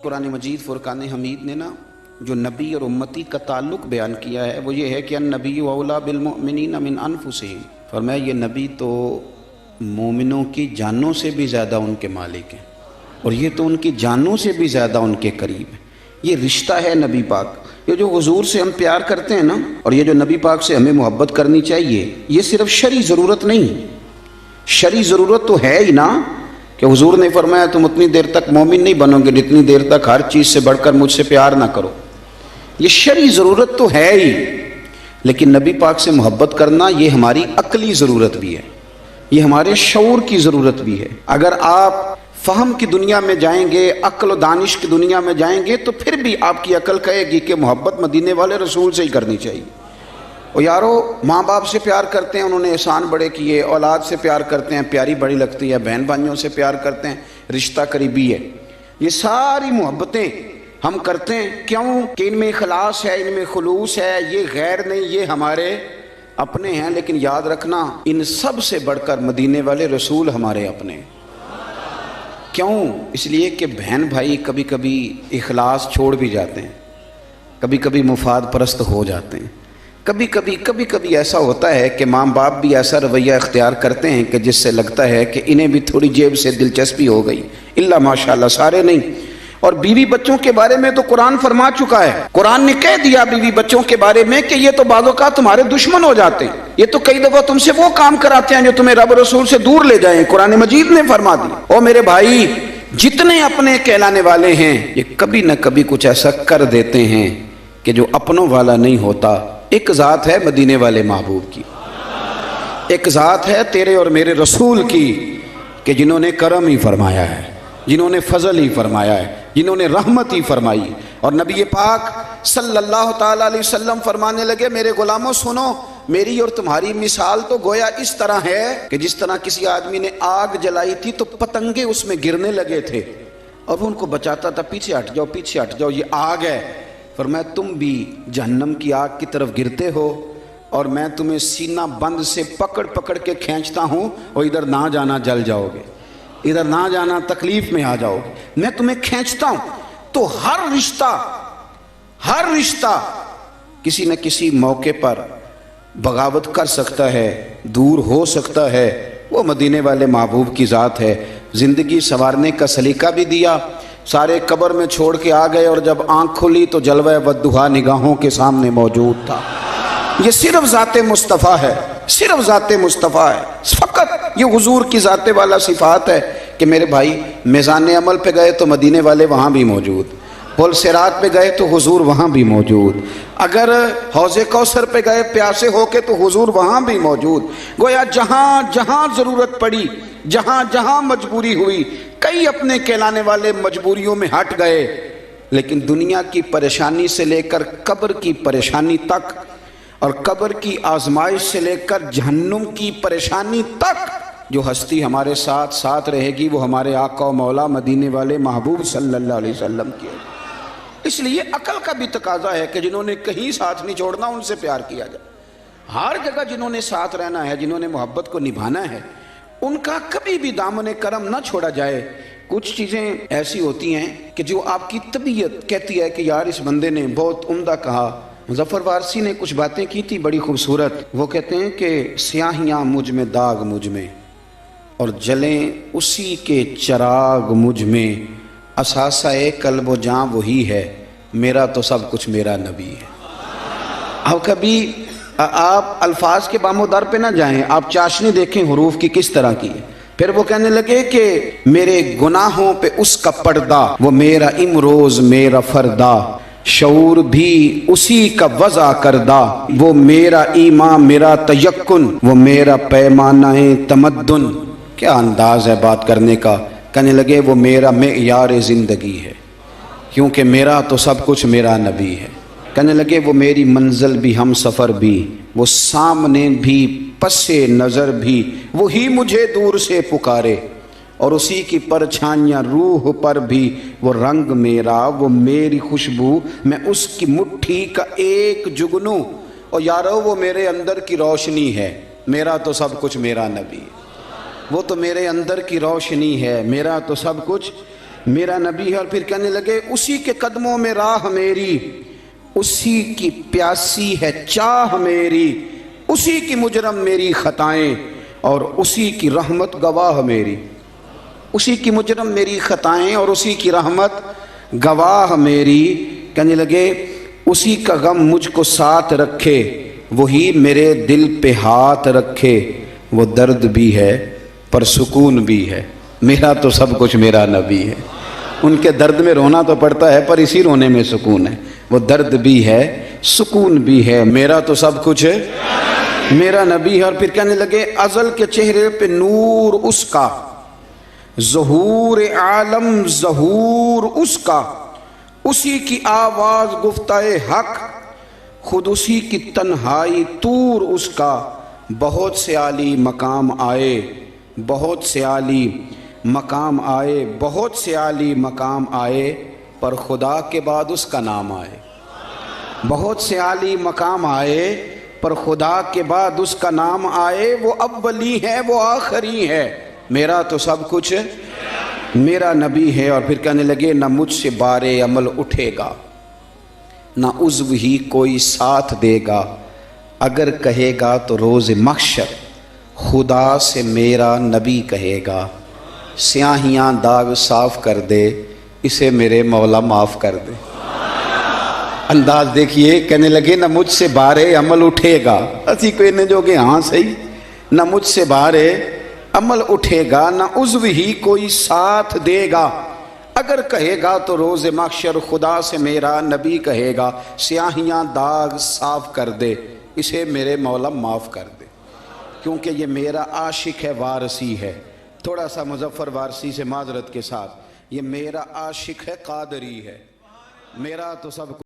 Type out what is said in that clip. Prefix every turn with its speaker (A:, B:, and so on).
A: कुरान मजीद फुरकान हमीद ने ना जो नबी और उम्मती का ताल्लुक़ बयान किया है वो ये है कि नबी औला बिलमुमिनीन मिन अनफुसिहिम। फरमाया ये नबी तो मोमिनों की जानों से भी ज़्यादा उनके मालिक हैं और ये तो उनकी जानों से भी ज़्यादा उनके करीब है। ये रिश्ता है नबी पाक। ये जो हुजूर से हम प्यार करते हैं ना और ये जो नबी पाक से हमें मोहब्बत करनी चाहिए, ये सिर्फ शरई ज़रूरत नहीं, शरई ज़रूरत तो है ही ना कि हुजूर ने फरमाया तुम उतनी देर तक मोमिन नहीं बनोगे जितनी देर तक हर चीज़ से बढ़कर मुझसे प्यार ना करो। ये शरई ज़रूरत तो है ही, लेकिन नबी पाक से मोहब्बत करना ये हमारी अक्ली ज़रूरत भी है, ये हमारे शऊर की ज़रूरत भी है। अगर आप फ़हम की दुनिया में जाएंगे, अक्ल दानिश की दुनिया में जाएंगे तो फिर भी आपकी अक्ल कहेगी कि मोहब्बत मदीने वाले रसूल से ही करनी चाहिए। और यारो माँ बाप से प्यार करते हैं, उन्होंने एहसान बड़े किए, औलाद से प्यार करते हैं, प्यारी बड़ी लगती है, बहन भाइयों से प्यार करते हैं, रिश्ता करीबी है। ये सारी मोहब्बतें हम करते हैं क्यों कि इनमें इखलास है, इनमें खुलूस है, ये गैर नहीं, ये हमारे अपने हैं। लेकिन याद रखना इन सब से बढ़कर मदीने वाले रसूल हमारे अपने। क्यों? इसलिए कि बहन भाई कभी कभी इखलास छोड़ भी जाते हैं, कभी कभी मुफाद परस्त हो जाते हैं, कभी कभी ऐसा होता है कि माँ बाप भी ऐसा रवैया इख्तियार करते हैं कि जिससे लगता है कि इन्हें भी थोड़ी जेब से दिलचस्पी हो गई। इल्ला माशाल्लाह, सारे नहीं। और बीवी बच्चों के बारे में तो कुरान फरमा चुका है, कुरान ने कह दिया बीवी बच्चों के बारे में कि ये तो बाज़ों का तुम्हारे दुश्मन हो जाते हैं, ये तो कई दफ़ा तुमसे वो काम कराते हैं जो तुम्हें रब रसूल से दूर ले जाएं। कुरान मजीद ने फरमा दिया, ओ मेरे भाई जितने अपने कहलाने वाले हैं ये कभी न कभी कुछ ऐसा कर देते हैं कि जो अपनों वाला नहीं होता। एक ज़ात है मदीने वाले महबूब की, एक ज़ात है तेरे और मेरे रसूल की कि जिन्होंने करम ही फरमाया है, जिन्होंने फजल ही फरमाया है, जिन्होंने रहमत ही फरमाई। और नबी पाक सल्लल्लाहु ताला अलैहि वसल्लम फरमाने लगे, मेरे गुलामों सुनो, मेरी और तुम्हारी मिसाल तो गोया इस तरह है कि जिस तरह किसी आदमी ने आग जलाई थी तो पतंगे उसमें गिरने लगे थे और वो उनको बचाता था, पीछे हट जाओ, पीछे हट जाओ, ये आग है। फरमाया तुम भी जहन्नम की आग की तरफ गिरते हो और मैं तुम्हें सीना बंद से पकड़ पकड़ के खींचता हूँ और इधर ना जाना जल जाओगे, इधर ना जाना तकलीफ में आ जाओगे, मैं तुम्हें खींचता हूँ। तो हर रिश्ता किसी न किसी मौके पर बगावत कर सकता है, दूर हो सकता है। वो मदीने वाले महबूब की ज़ात है। ज़िंदगी संवारने का सलीका भी दिया, सारे कब्र में छोड़ के आ गए और जब आंख खुली तो जलवा वद्दुहा निगाहों के सामने मौजूद था। ये सिर्फ ज़ाते मुस्तफ़ा है, सिर्फ ज़ाते मुस्तफ़ा है, फ़कत ये हुजूर की ज़ाते वाला सिफ़ात है कि मेरे भाई मेज़ान अमल पे गए तो मदीने वाले वहाँ भी मौजूद, पुल सिरात पे गए तो हुजूर वहाँ भी मौजूद, अगर हौज़े कौसर पे गए प्यासे होके तो हुजूर वहाँ भी मौजूद। गोया जहाँ जहाँ ज़रूरत पड़ी, जहाँ जहाँ मजबूरी हुई, कई अपने कहलाने वाले मजबूरियों में हट गए, लेकिन दुनिया की परेशानी से लेकर कब्र की परेशानी तक और कब्र की आजमाइश से लेकर जहन्नुम की परेशानी तक जो हस्ती हमारे साथ साथ रहेगी वो हमारे आका और मौला मदीने वाले महबूब सल्लल्लाहु अलैहि वसल्लम की। इसलिए अकल का भी तकाजा है कि जिन्होंने कहीं साथ नहीं छोड़ना उनसे प्यार किया जाए। हर जगह जिन्होंने साथ रहना है, जिन्होंने मोहब्बत को निभाना है, उनका कभी भी दामने करम ना छोड़ा जाए। कुछ चीज़ें ऐसी होती हैं कि जो आपकी तबीयत कहती है कि यार इस बंदे ने बहुत उम्दा कहा। मुज़फ़्फ़र वारसी ने कुछ बातें की थी बड़ी खूबसूरत। वो कहते हैं कि स्याहियाँ मुझ में, दाग मुझ में, और जलें उसी के चराग मुझ में, असासा-ए क़ल्ब जाँ वही है, मेरा तो सब कुछ मेरा नबी है। अब कभी आप अल्फाज के बामोदर पे ना जाएं, आप चाशनी देखें हुरूफ की किस तरह की है। फिर वो कहने लगे कि मेरे गुनाहों पे उसका पर्दा, वो मेरा इमरोज़ मेरा फरदा, शऊर भी उसी का वज़ा करदा, वो मेरा ईमान मेरा तयक्कुन, वो मेरा पैमाना-ए तमद्दुन। क्या अंदाज है बात करने का। कहने लगे वो मेरा मेयार ज़िंदगी है क्योंकि मेरा तो सब कुछ मेरा नबी है। कहने लगे वो मेरी मंजिल भी, हम सफ़र भी, वो सामने भी, पसे नज़र भी, वही मुझे दूर से पुकारे, और उसी की परछाइयाँ रूह पर भी, वो रंग मेरा, वो मेरी खुशबू, मैं उसकी मुट्ठी का एक जुगनू। और यारो वो मेरे अंदर की रोशनी है, मेरा तो सब कुछ मेरा नबी है। वो तो मेरे अंदर की रोशनी है, मेरा तो सब कुछ میرا نبی ہے، اور پھر کہنے لگے اسی کے قدموں میں راہ میری، اسی کی پیاسی ہے چاہ میری، اسی کی مجرم میری خطائیں اور اسی کی رحمت گواہ میری، اسی کی مجرم میری خطائیں اور اسی کی رحمت گواہ میری۔ کہنے لگے اسی کا غم مجھ کو ساتھ رکھے، وہی میرے دل پہ ہاتھ رکھے، وہ درد بھی ہے پر سکون بھی ہے، میرا تو سب کچھ میرا نبی ہے۔ ان کے درد میں رونا تو پڑتا ہے پر اسی رونے میں سکون ہے، وہ درد بھی ہے سکون بھی ہے، میرا تو سب کچھ ہے میرا نبی ہے۔ اور پھر کہنے لگے ازل کے چہرے پہ نور اس کا، ظہور عالم ظہور اس کا، اسی کی آواز گفتہ حق، خود اسی کی تنہائی طور اس کا، بہت سے عالی مقام آئے، بہت سے عالی مقام آئے، بہت سے عالی مقام آئے، پر خدا کے بعد اس کا نام آئے۔ بہت سے عالی مقام آئے پر خدا کے بعد اس کا نام آئے، وہ اولی ہے وہ آخری ہے، میرا تو سب کچھ میرا نبی ہے۔ اور پھر کہنے لگے نہ مجھ سے بار عمل اٹھے گا، نہ عضو ہی کوئی ساتھ دے گا، اگر کہے گا تو روز محشر خدا سے میرا نبی کہے گا، سیاہیاں داغ صاف کر دے، اسے میرے مولا معاف کر دے۔ انداز دیکھیے، کہنے لگے نہ مجھ سے بار عمل اٹھے گا، اسی کو انہیں جو کہ ہاں صحیح، نہ مجھ سے بار عمل اٹھے گا، نہ عضو ہی کوئی ساتھ دے گا، اگر کہے گا تو روز محشر خدا سے میرا نبی کہے گا، سیاہیاں داغ صاف کر دے، اسے میرے مولا معاف کر دے۔ کیونکہ یہ میرا عاشق ہے وارسی ہے، تھوڑا سا مظفر وارسی سے معذرت کے ساتھ، یہ میرا عاشق ہے قادری ہے، میرا تو سب